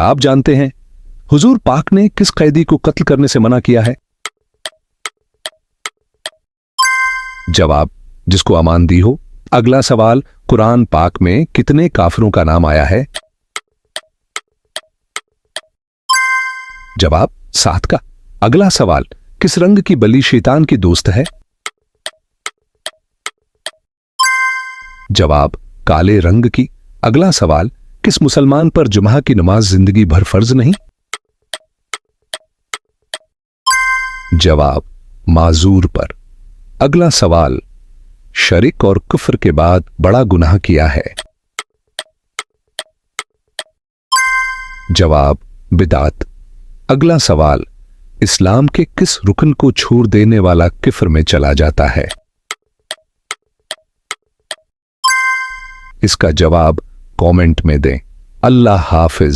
आप जानते हैं हुजूर पाक ने किस कैदी को कत्ल करने से मना किया है? जवाब, जिसको अमान दी हो। अगला सवाल, कुरान पाक में कितने काफिरों का नाम आया है? जवाब, 7 का। अगला सवाल, किस रंग की बली शैतान की दोस्त है? जवाब, काले रंग की। अगला सवाल, किस मुसलमान पर जुमा की नमाज जिंदगी भर फर्ज नहीं? जवाब, माजूर पर। अगला सवाल, शरिक और कुफ्र के बाद बड़ा गुनाह किया है? जवाब, बिदात। अगला सवाल, इस्लाम के किस रुकन को छोड़ देने वाला किफ्र में चला जाता है? इसका जवाब कमेंट में दें। अल्लाह हाफिज।